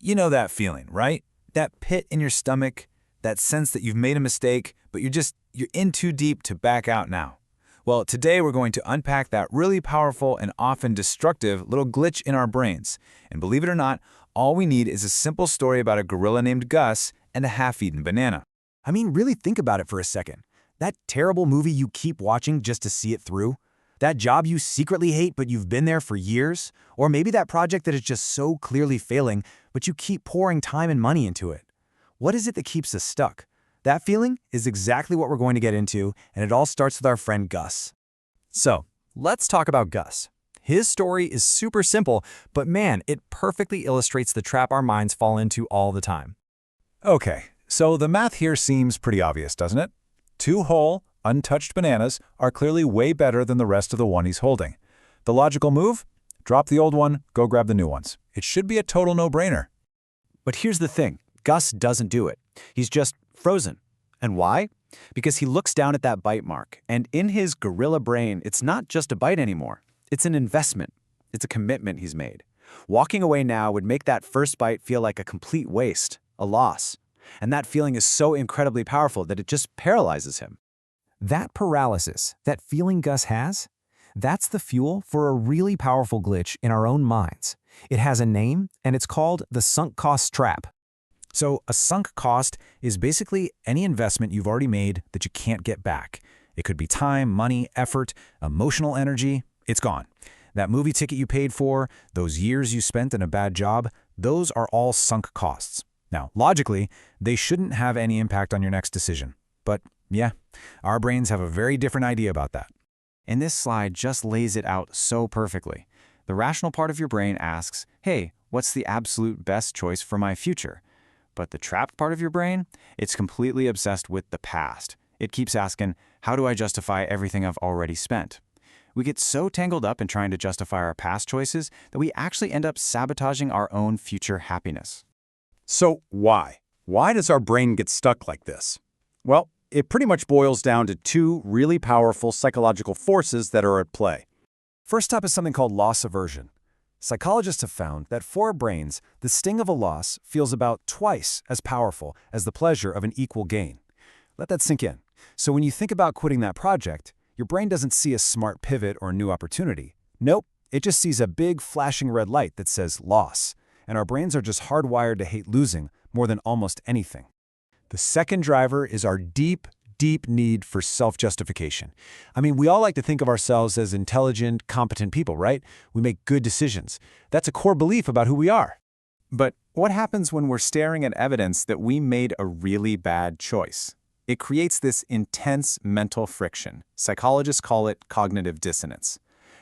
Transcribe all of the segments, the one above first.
You know that feeling, right? That pit in your stomach, that sense that you've made a mistake, but you're in too deep to back out now. Well, today we're going to unpack that really powerful and often destructive little glitch in our brains. And believe it or not, all we need is a simple story about a gorilla named Gus and a half-eaten banana. I mean, really think about it for a second. That terrible movie you keep watching just to see it through? That job you secretly hate but you've been there for years? Or maybe that project that is just so clearly failing, but you keep pouring time and money into it? What is it that keeps us stuck? That feeling is exactly what we're going to get into, and it all starts with our friend Gus. So, let's talk about Gus. His story is super simple, but man, it perfectly illustrates the trap our minds fall into all the time. Okay, so the math here seems pretty obvious, doesn't it? 2 whole, untouched bananas are clearly way better than the rest of the one he's holding. The logical move? Drop the old one, go grab the new ones. It should be a total no-brainer. But here's the thing, Gus doesn't do it. He's just frozen. And why? Because he looks down at that bite mark, and in his gorilla brain, it's not just a bite anymore. It's an investment. It's a commitment he's made. Walking away now would make that first bite feel like a complete waste, a loss. And that feeling is so incredibly powerful that it just paralyzes him. That paralysis, that feeling Gus has, that's the fuel for a really powerful glitch in our own minds. It has a name, and it's called the sunk cost trap. So a sunk cost is basically any investment you've already made that you can't get back. It could be time, money, effort, emotional energy. It's gone. That movie ticket you paid for, those years you spent in a bad job, those are all sunk costs. Now, logically, they shouldn't have any impact on your next decision. But yeah, our brains have a very different idea about that. And this slide just lays it out so perfectly. The rational part of your brain asks, hey, what's the absolute best choice for my future? But the trapped part of your brain, it's completely obsessed with the past. It keeps asking, how do I justify everything I've already spent? We get so tangled up in trying to justify our past choices that we actually end up sabotaging our own future happiness. So why? Why does our brain get stuck like this? Well, it pretty much boils down to 2 really powerful psychological forces that are at play. First up is something called loss aversion. Psychologists have found that for our brains, the sting of a loss feels about twice as powerful as the pleasure of an equal gain. Let that sink in. So when you think about quitting that project, your brain doesn't see a smart pivot or a new opportunity. Nope, it just sees a big flashing red light that says loss. And our brains are just hardwired to hate losing more than almost anything. The second driver is our deep need for self-justification. I mean, we all like to think of ourselves as intelligent, competent people, right? We make good decisions. That's a core belief about who we are. But what happens when we're staring at evidence that we made a really bad choice? It creates this intense mental friction. Psychologists call it cognitive dissonance.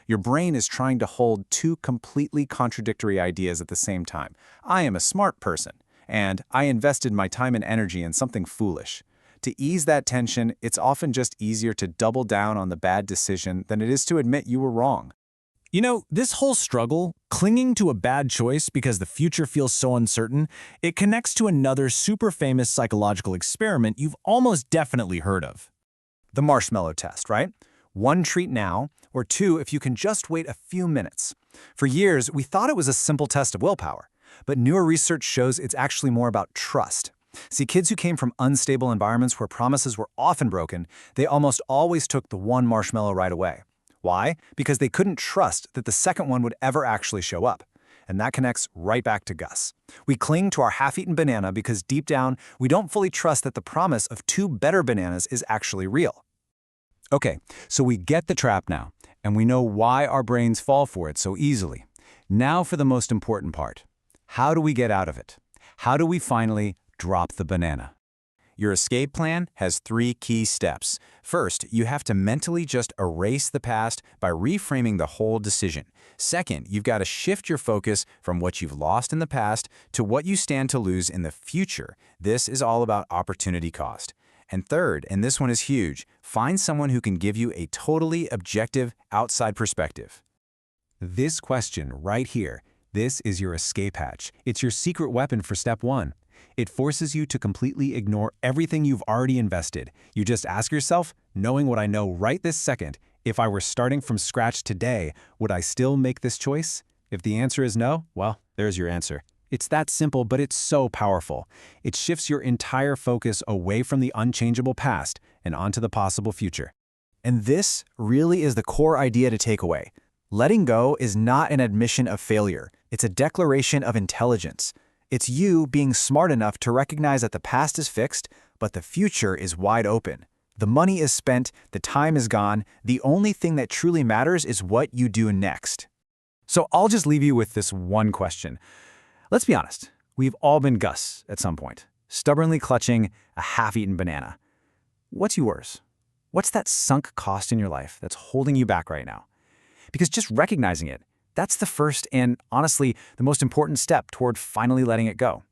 Your brain is trying to hold 2 completely contradictory ideas at the same time. I am a smart person, and I invested my time and energy in something foolish. To ease that tension, it's often just easier to double down on the bad decision than it is to admit you were wrong. You know, this whole struggle, clinging to a bad choice because the future feels so uncertain, it connects to another super famous psychological experiment you've almost definitely heard of. The marshmallow test, right? 1 treat now, or 2 if you can just wait a few minutes. For years, we thought it was a simple test of willpower, but newer research shows it's actually more about trust. See, kids who came from unstable environments where promises were often broken, they almost always took the 1 marshmallow right away. Why? Because they couldn't trust that the second one would ever actually show up. And that connects right back to Gus. We cling to our half-eaten banana because deep down, we don't fully trust that the promise of 2 better bananas is actually real. Okay, so we get the trap now, and we know why our brains fall for it so easily. Now for the most important part. How do we get out of it? How do we finally drop the banana? Your escape plan has 3 key steps. First, you have to mentally just erase the past by reframing the whole decision. Second, you've got to shift your focus from what you've lost in the past to what you stand to lose in the future. This is all about opportunity cost. And third, and this one is huge, find someone who can give you a totally objective, outside perspective. This question right here, this is your escape hatch. It's your secret weapon for step 1. It forces you to completely ignore everything you've already invested. You just ask yourself, knowing what I know right this second, if I were starting from scratch today, would I still make this choice? If the answer is no, well, there's your answer. It's that simple, but it's so powerful. It shifts your entire focus away from the unchangeable past and onto the possible future. And this really is the core idea to take away. Letting go is not an admission of failure. It's a declaration of intelligence. It's you being smart enough to recognize that the past is fixed, but the future is wide open. The money is spent, the time is gone, the only thing that truly matters is what you do next. So I'll just leave you with this one question. Let's be honest, we've all been Gus at some point, stubbornly clutching a half-eaten banana. What's yours? What's that sunk cost in your life that's holding you back right now? Because just recognizing it, that's the first and, honestly, the most important step toward finally letting it go.